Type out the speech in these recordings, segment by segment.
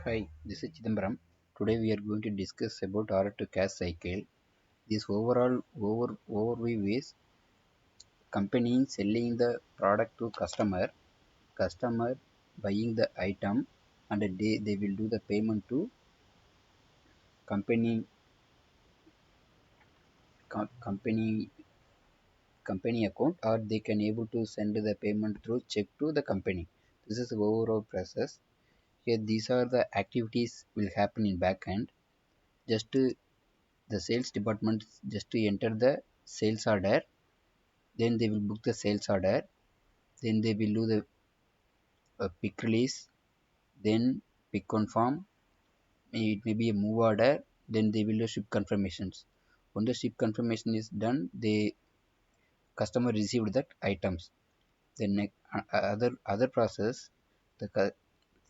Hi, this is Chidambaram. Today we are going to discuss about order to cash cycle. This overview is company selling the product to customer buying the item, and they will do the payment to company company company account, or they can able to send the payment through check to the company. This is the overall process. Here these are the activities will happen in backend. Just the sales department just to enter the sales order, then they will book the sales order, then they will do the pick release, then pick confirm, it may be a move order, then they will do ship confirmations. When the ship confirmation is done, the customer received that items. Then other process, the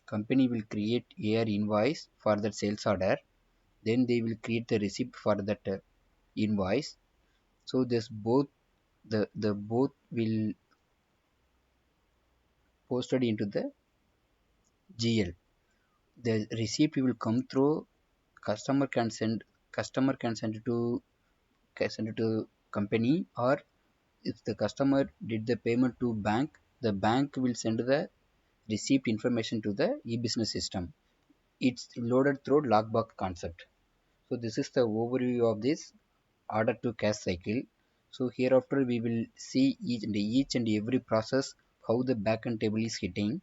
company will create AR invoice for that sales order, then they will create the receipt for that invoice. So this both the both will posted into the GL. The receipt will come through customer can send send it to company, or if the customer did the payment to bank, the bank will send the receipt information to the e-business system. It's loaded through lockbox concept. So this is the overview of this order to cash cycle. So hereafter we will see each and every process how the backend table is hitting.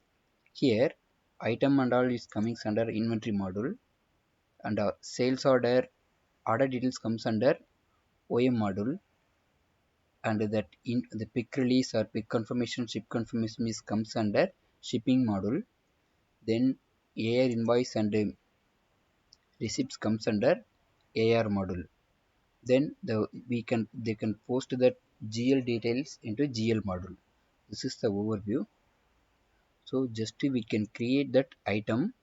Here item and all is coming under inventory module, and sales order details comes under OM module, and that in the pick release or pick confirmation ship confirmation is comes under shipping module. Then AR invoice and receipts comes under AR module. Then they can post that GL details into GL module. This is the overview. So just we can create that item.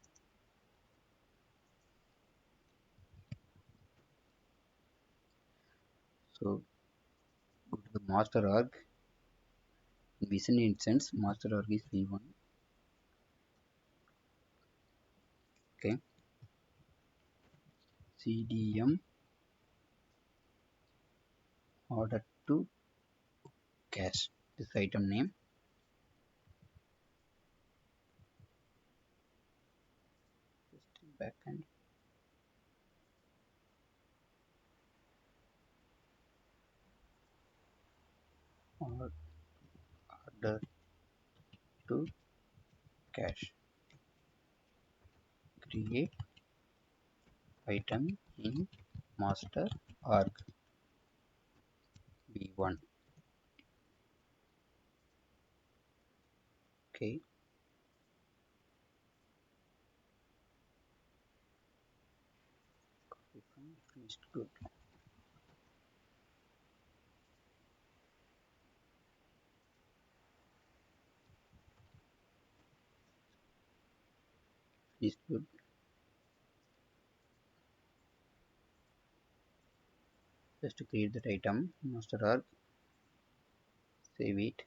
So go to the master org. Vision instance master org is V1. Okay. CDM order to cash. This item name. Just backend. Order to cash. Create item in master org V1. Okay. Copy from finished good. Finished good. Just to create that item master org. Save it.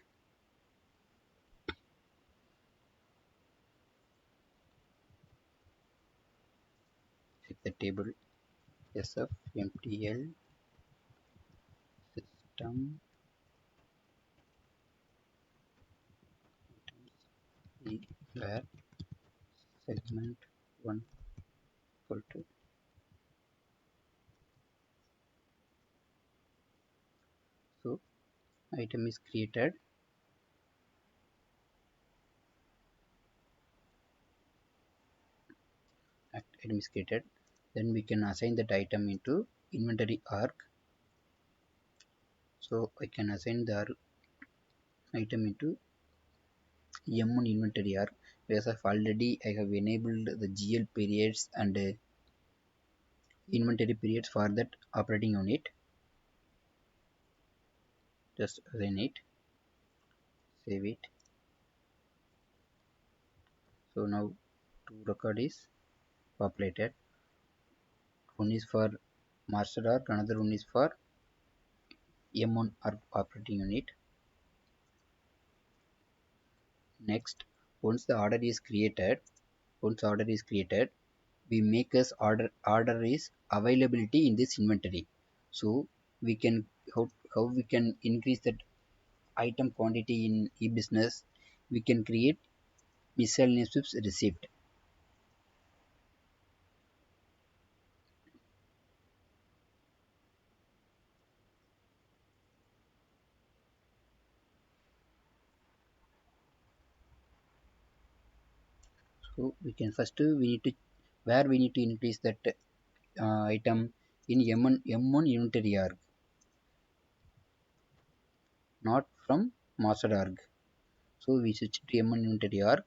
Check the table SF MTL system items where segment 1 equal to. So item is created. Item is created. Then we can assign that item into inventory arc. So I can assign the item into M1 inventory arc, because of already I have enabled the GL periods and inventory periods for that operating unit. Just assign it, save it. So now two record is populated. One is for master arc, another one is for M1 operating unit. Next, once the order is created, we make us order is availability in this inventory. So we can how we can increase that item quantity in e-business. We can create miscellaneous receipt. So we can first we need to where we need to increase that item in M1 inventory arg, not from master arg. So we switch to M1 inventory arg,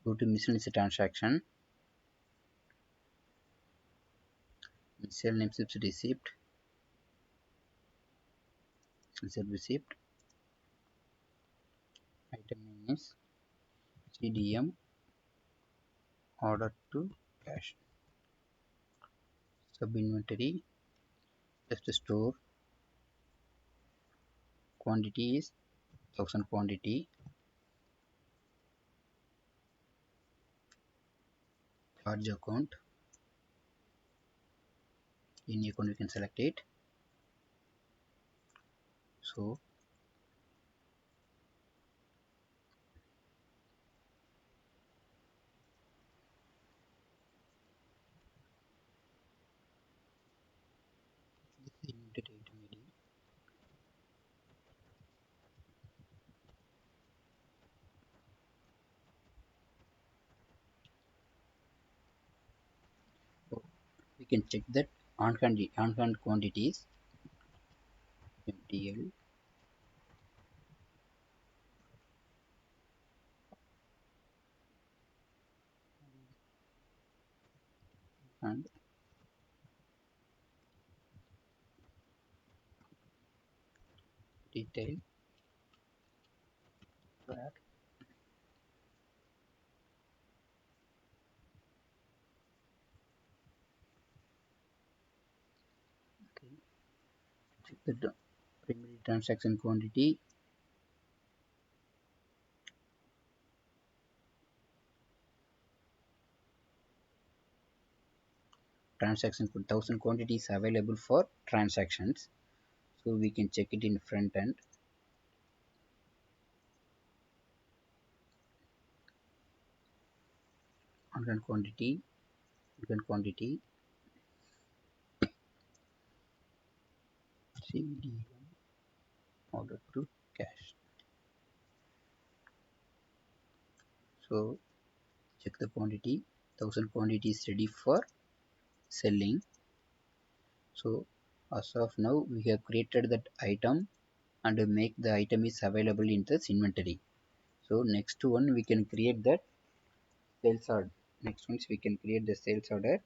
go to miscellaneous transaction, miscellaneous receipt, receipt, item name is CDM order to cash. Sub inventory, just store quantity is 1000 quantity, charge account, in account we can select it. So this is inventory item ID. So we can check that on hand quantities MTL and detail where okay, check the primary transaction quantity, transaction 1000 quantities available for transactions. So we can check it in front end. On hand quantity, CDM order to cash. So check the quantity, 1000 quantity is ready for selling. So as of now we have created that item and make the item is available in this inventory. So next one we can create that sales order. Next ones we can create the sales order.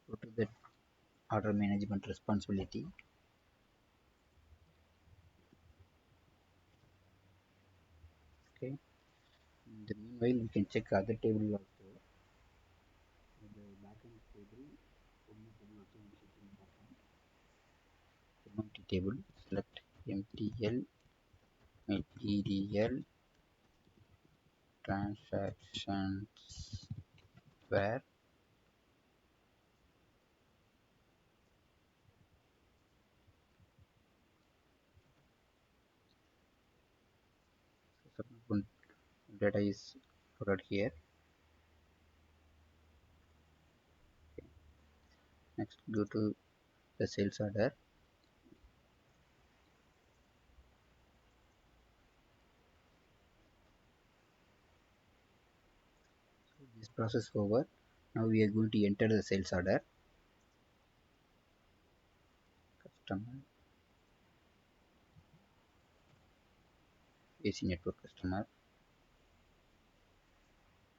Go to the order management responsibility. Okay. In the meanwhile we can check other table also. The backend table, table also we check in backend. Empty table. Select MTL material transactions where some data is put here. Okay. Next go to the sales order. So this process over. Now we are going to enter the sales order. Customer AC network customer.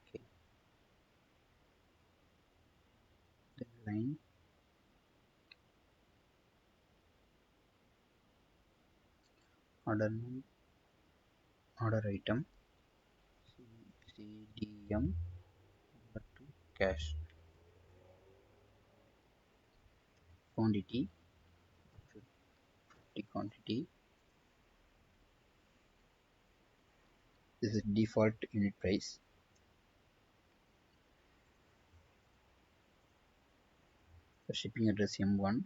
Okay. The line order name, order item CDM order to cash quantity 50 quantity. This is default unit price. The shipping address M1.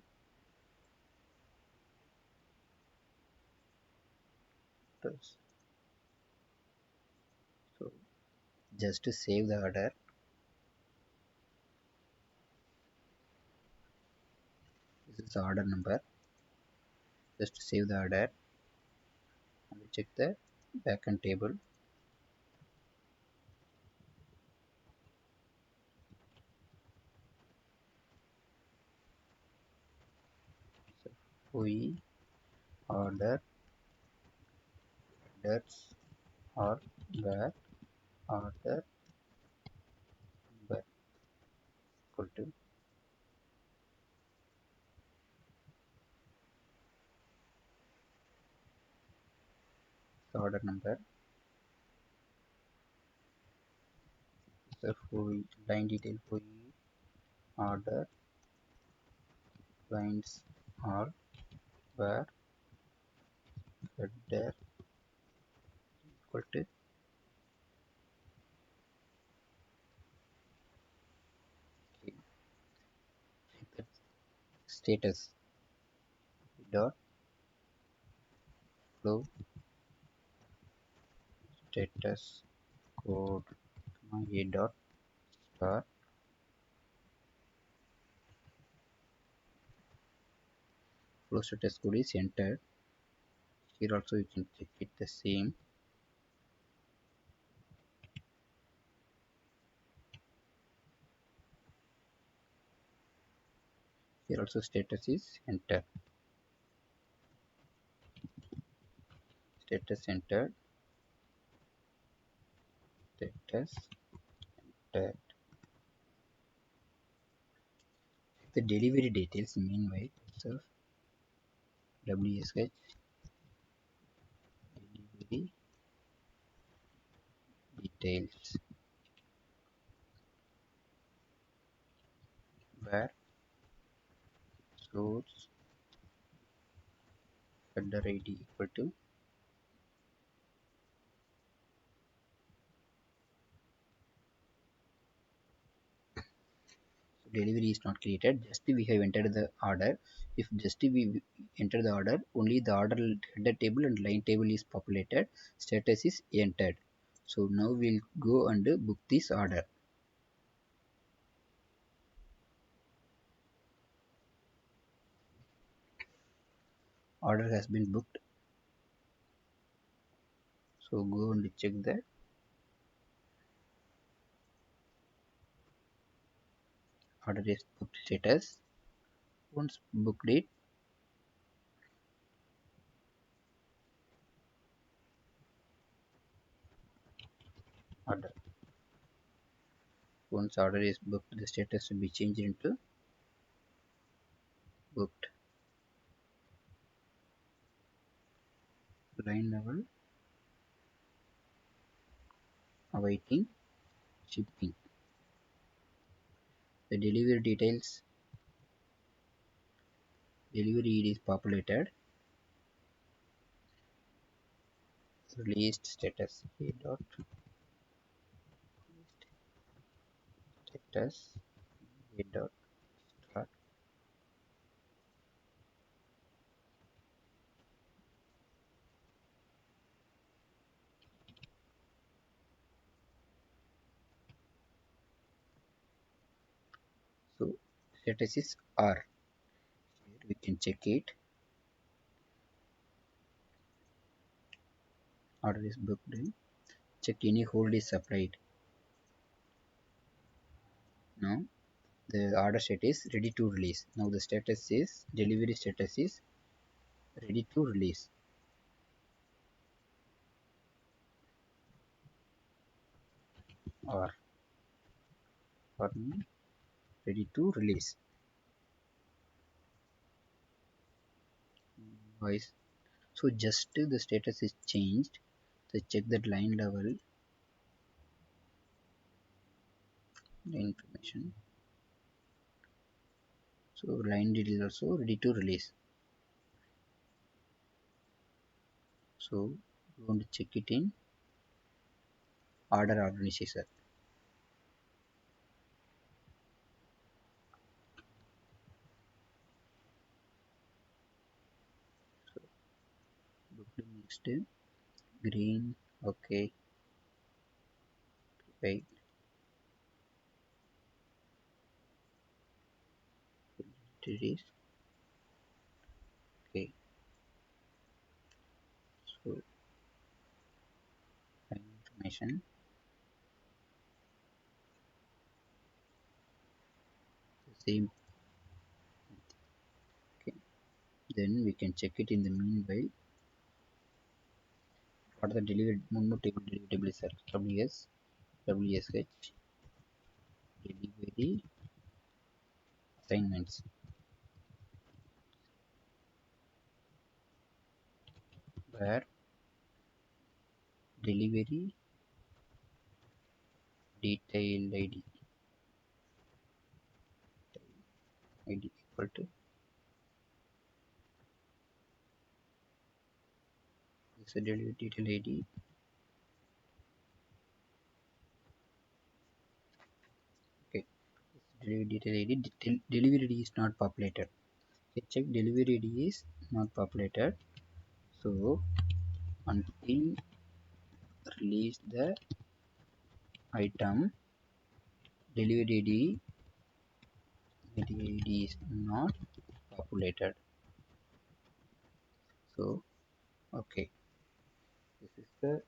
So just to save the order, this is the order number. Just to save the order, and we check the backend table. So we order orders or where order number equal to the order number. So we line detail we order lines or where header equal to status dot flow status code a dot star flow status code is entered. Here also you can check it the same. Here also status is entered. Status entered. Status entered. The delivery details meanwhile. So WSH delivery details where source header ID equal to delivery is not created, just we have entered the order. If just we enter the order, only the order header table and line table is populated, status is entered. So now we'll go and book this order. Order has been booked. So go and check the order is booked status. Once booked it, order. Once order is booked, the status will be changed into booked. Line level awaiting shipping. The delivery details, delivery ID is populated. Released status a dot status a dot start. So status is R. Here we can check it. Order is booked in. Check any hold is supplied. Now the order state is ready to release. Now the status is delivery status is ready to release. Or ready to release. Voice. So just the status is changed. So check that line level information. So line detail also ready to release. So we want to check it in order organizer. So next green. Okay, right. It is okay. So information the same. Okay, then we can check it in the meanwhile. What are the delivered one more table tables are WS WSH delivery assignments where delivery detail ID equal to this delivery detail ID. Okay, delivery detail ID delivery ID is not populated. Okay, check delivery ID is not populated. So until release the item delivery ID is not populated. So okay, this is the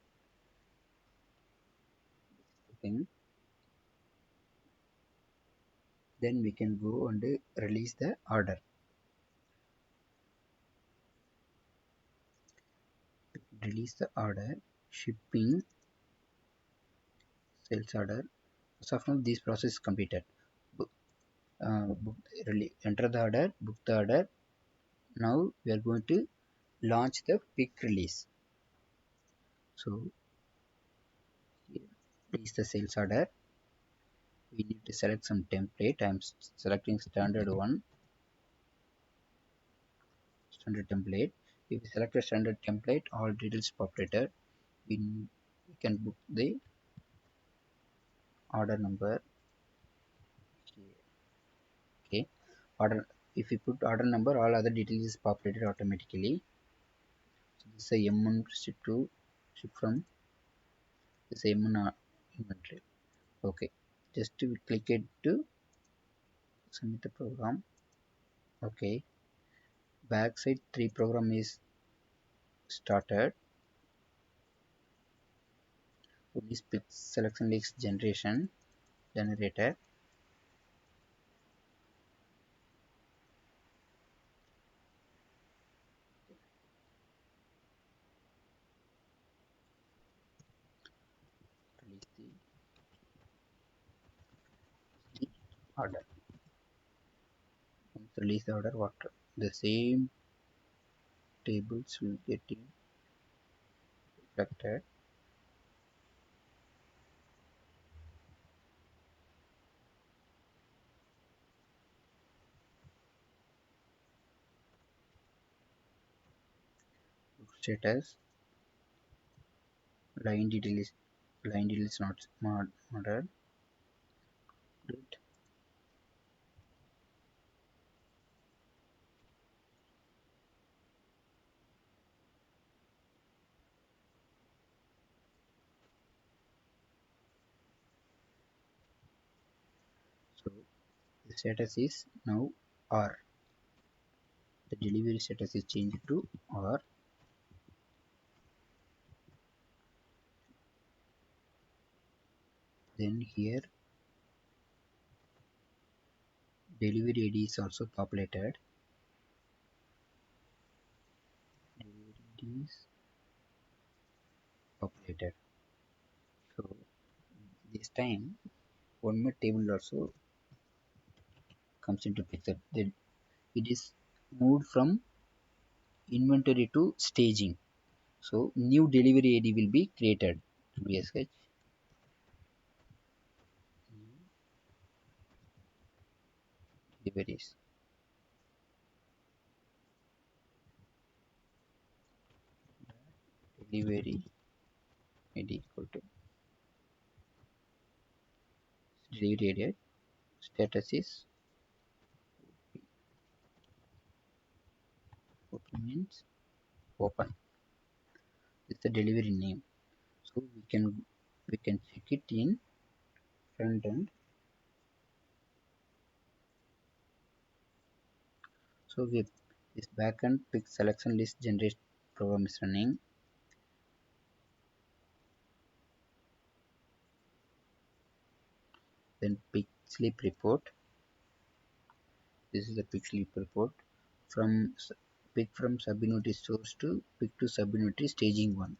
thing. Then we can go and release the order. Release the order shipping sales order. So from this process is completed. Book, enter the order, book the order. Now we are going to launch the quick release. So here is the sales order. We need to select some template. I am selecting standard one, standard template. If we select a standard template, all details populated. We can book the order number. Okay, order. If we put order number, all other details is populated automatically. So this is a M1 ship to ship from this M1 inventory. Okay, just to click it to submit the program. Okay, backside 3 program is started. This selection list generation generator. Release the order. Once release the order, what the same tables will get reflected. Status line detail is not ordered. So the status is now R. The delivery status is changed to R. Then here delivery ID is also populated. Delivery ID is populated. So this time one more table also comes into picture. Then it is moved from inventory to staging. So new delivery ID will be created. WSH deliveries. Delivery ID equal to delivery date, status is open means open. It's the delivery name. So we can check it in front end. So with this backend pick selection list generate program is running. Then pick sleep report. This is the pick sleep report from pick from subunity source to pick to subunity staging 1.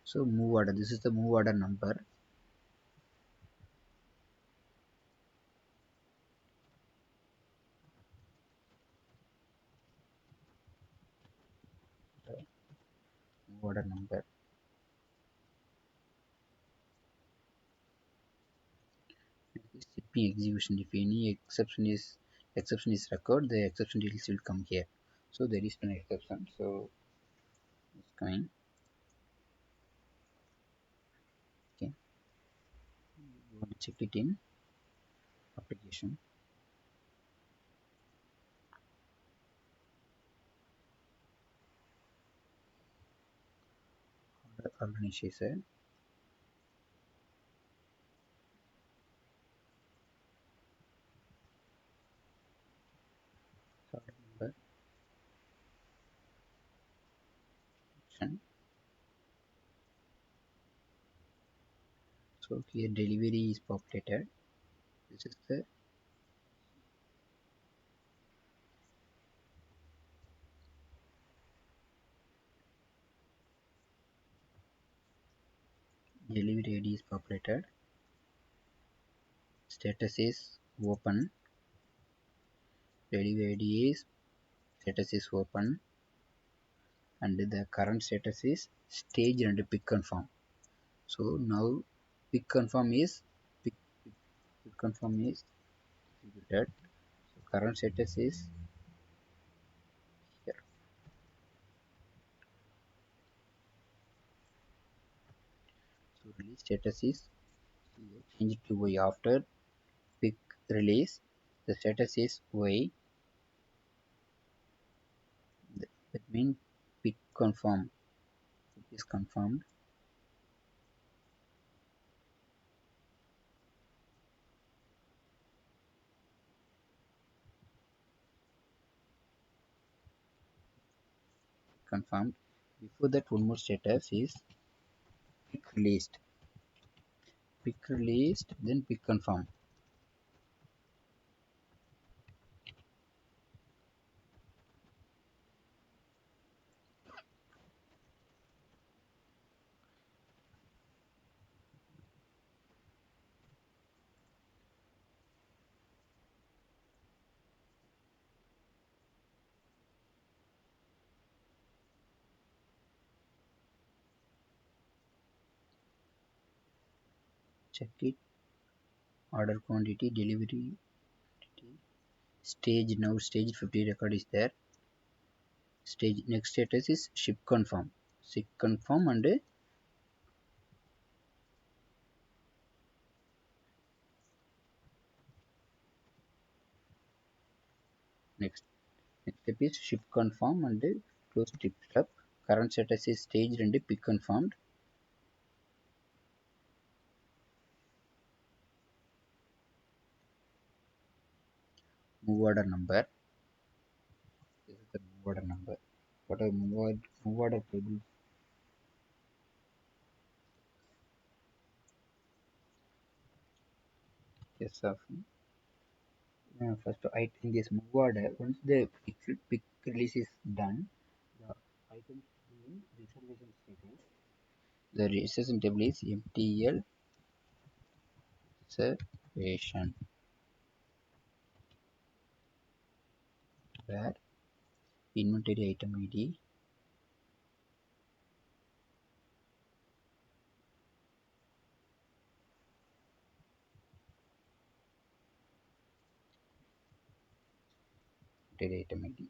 So move order. This is the move order number. Move order number. Shipping execution. If any exception is recorded, the exception details will come here. So there is no exception. So it's coming. Okay. You want to check it in application. Order organization. Order number. Option. So here delivery is populated. This is the delivery ID is populated. Status is open. Delivery ID is status is open, and the current status is stage and pick confirm. So now pick confirm is pick, pick confirm is executed. So current status is here. So release status is here. Change it to Y after pick release. The status is Y. That means pick confirm. It is confirmed. Confirmed. Before that, one more status is pick released. Pick released, then pick confirm. Check it. Order quantity, delivery quantity. Stage now stage 50 record is there. Stage next status is ship confirm. Ship confirm and next step is ship confirm and close trip step. Current status is staged and pick confirmed. Move order number. This is the move order number. What are move order table? Yes, of first item this move order. Once the pick release is done, the items in reservation status. The reservation table is MTL reservation, where inventory item ID inventory item ID.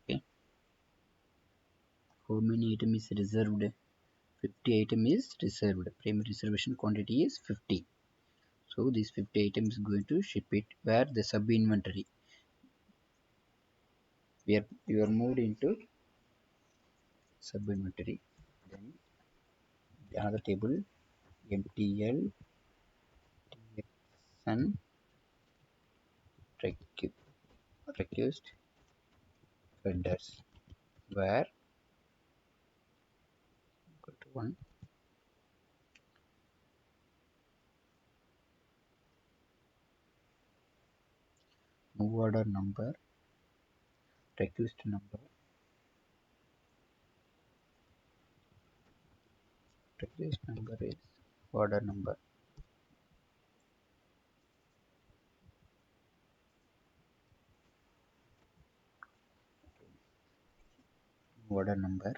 Okay. How many item is reserved? 50 item is reserved. Primary reservation quantity is 50. So this 50 item is going to ship it where the sub inventory. We are moved into sub inventory. Then another table MTL TXN request headers where got one move order number request number request number is order number order number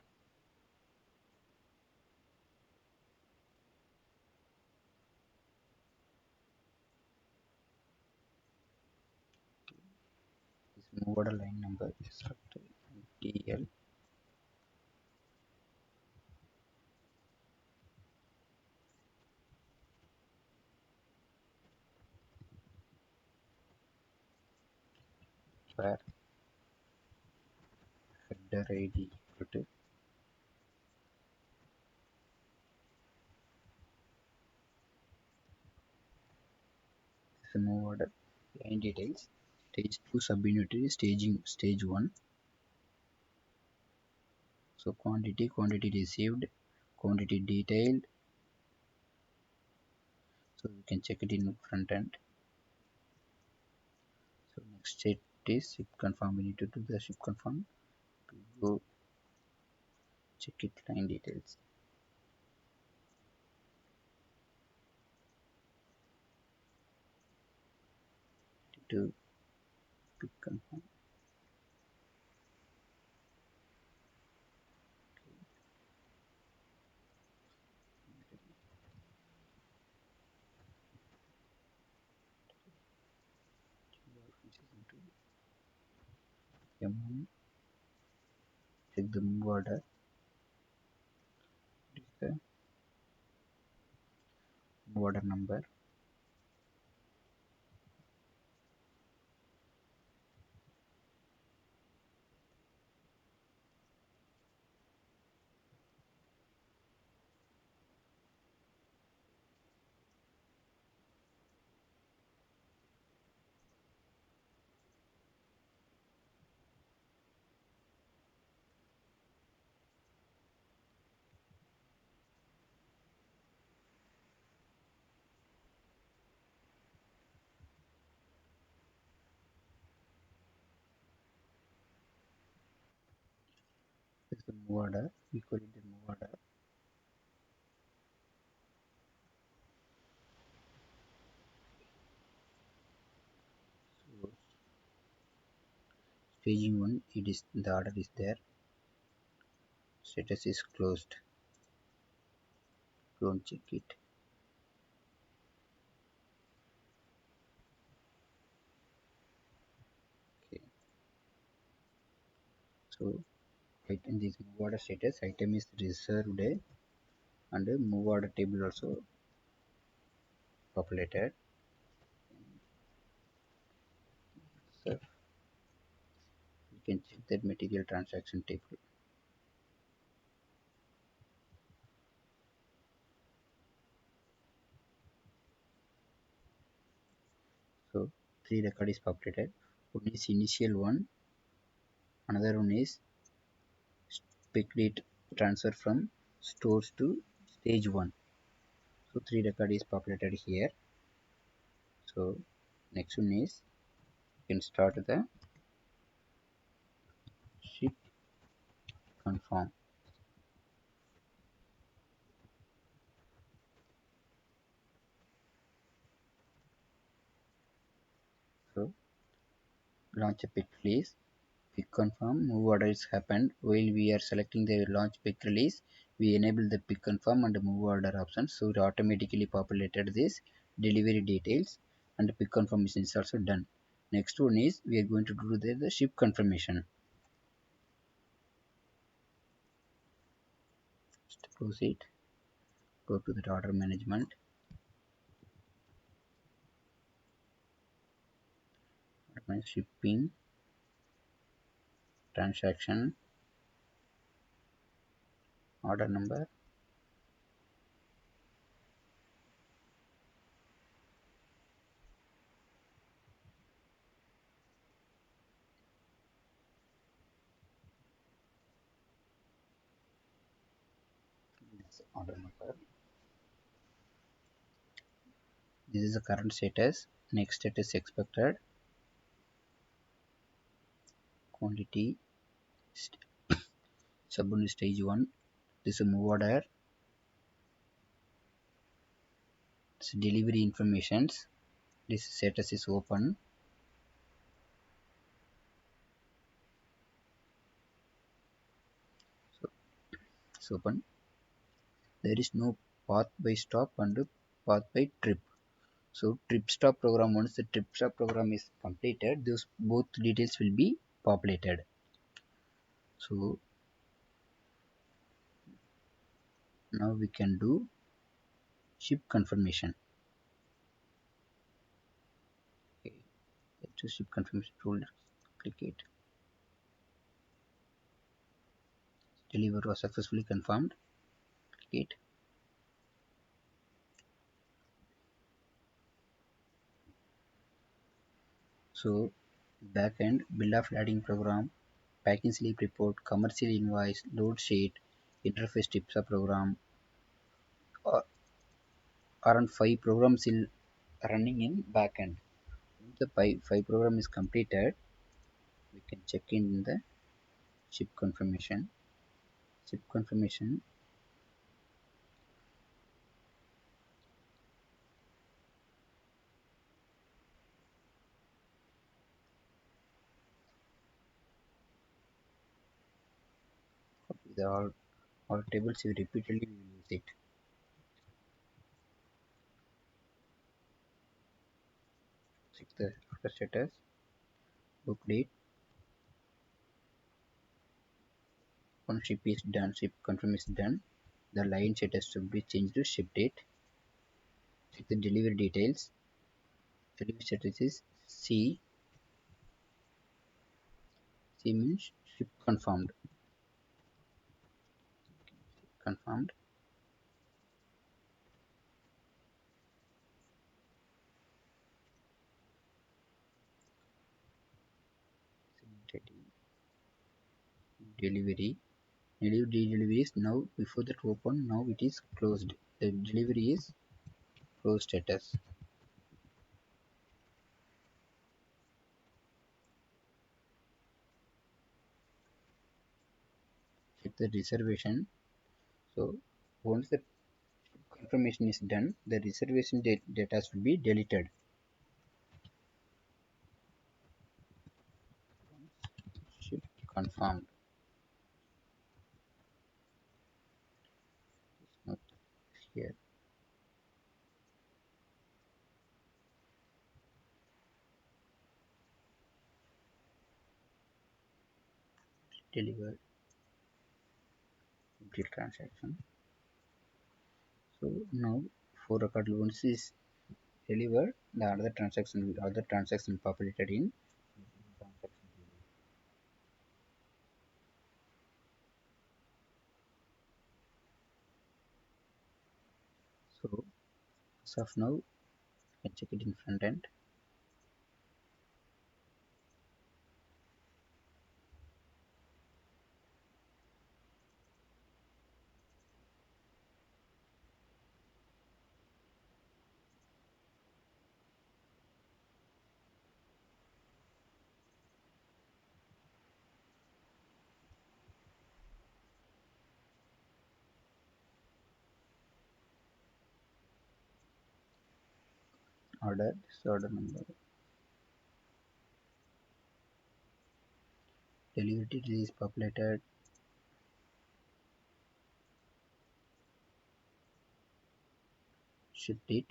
this move order line number is MTL where header ID equal to this move order line details stage 2 subunit staging stage 1. So quantity received, quantity detailed, so you can check it in front end. So next state is ship confirm. We need to do the ship confirm. Go check it line details. To pick confirm. M1 check the move order. It is the move order number. This is the move order. We call it the move order. So staging 1, it is the order is there. Status is closed. Don't check it. Okay. So right in this move order status, item is reserved and move order table also populated. So you can check that material transaction table. So three record is populated. One is initial one, another one is picked it transfer from stores to stage 1. So three record is populated here. So next one is you can start the ship confirm. So launch a pick release. Pick confirm move order is happened. While we are selecting the launch pick release, we enable the pick confirm and move order options, so it automatically populated this delivery details and the pick confirmation is also done. Next one is we are going to do the ship confirmation. Just close it, go to the order management, My shipping transaction order number. This order number. This is the current status. Next status expected. Quantity. Subunit stage 1. This is a move order. This delivery informations. This status is open. So it's open. There is no path by stop and path by trip. So trip stop program, once the trip stop program is completed, those both details will be populated. So now we can do ship confirmation. Okay, to ship confirmation tool, click it. Deliver was successfully confirmed. Click it. So backend bill of lading program, packing slip report, commercial invoice, load sheet, interface tips of program, or around 5 programs still running in backend. Once the 5 program is completed, we can check in the ship confirmation. Ship confirmation. Copy the all tables you repeatedly will use it. Check the order status, book date. Once ship is done, ship confirm is done. The line status should be changed to ship date. Check the delivery details. Delivery status is C. C means ship confirmed. Confirmed. Delivery. Delivery is now before that open. Now it is closed. The delivery is closed status. Check the reservation. So once the confirmation is done, the reservation data will be deleted. Ship confirmed. Not here. Delivered. Complete transaction. So now for record once is delivered, the other transaction populated in transaction. So as of now, you can check it in front end. Order, this order number. Delivery detail is populated. Shipped it.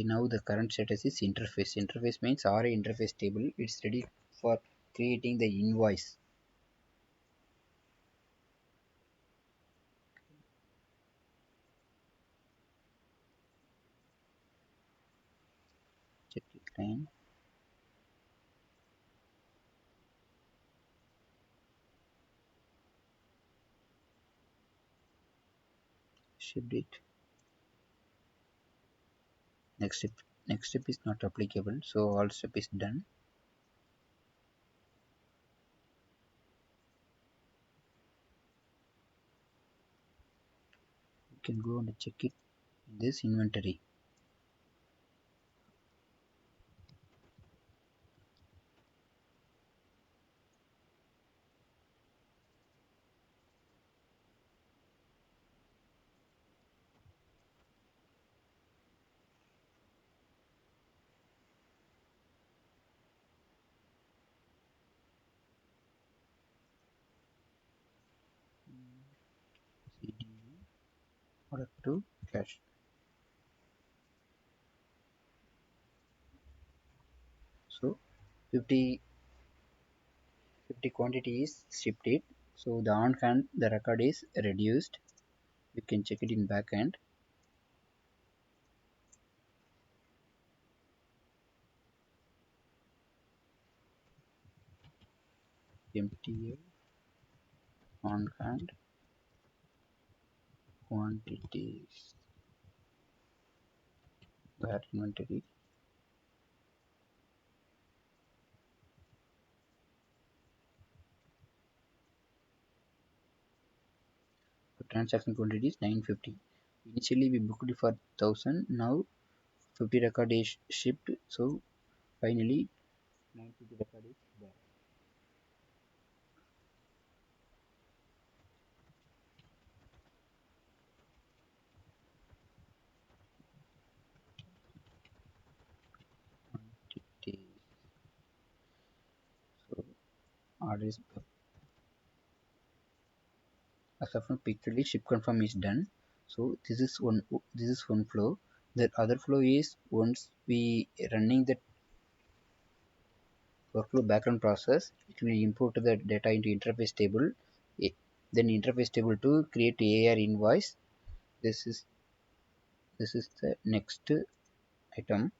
Now the current status is interface. Interface means RA interface table. It's ready for creating the invoice. Check it line. shipped it. Next step is not applicable, so all step is done. You can go and check it in this inventory. CDU product to cash. So 50 quantity is shipped it. So the on hand the record is reduced. You can check it in backend. MTL on hand quantities where inventory. So transaction quantity is 950. Initially we booked it for 1000. Now 50 record is shipped. So finally 950 record is there. Quantities. So order is as of now picture ship confirm is done. So this is one flow. The other flow is once we running the workflow background process, it will import the data into interface table. Then interface table to create AR invoice. This is the next item.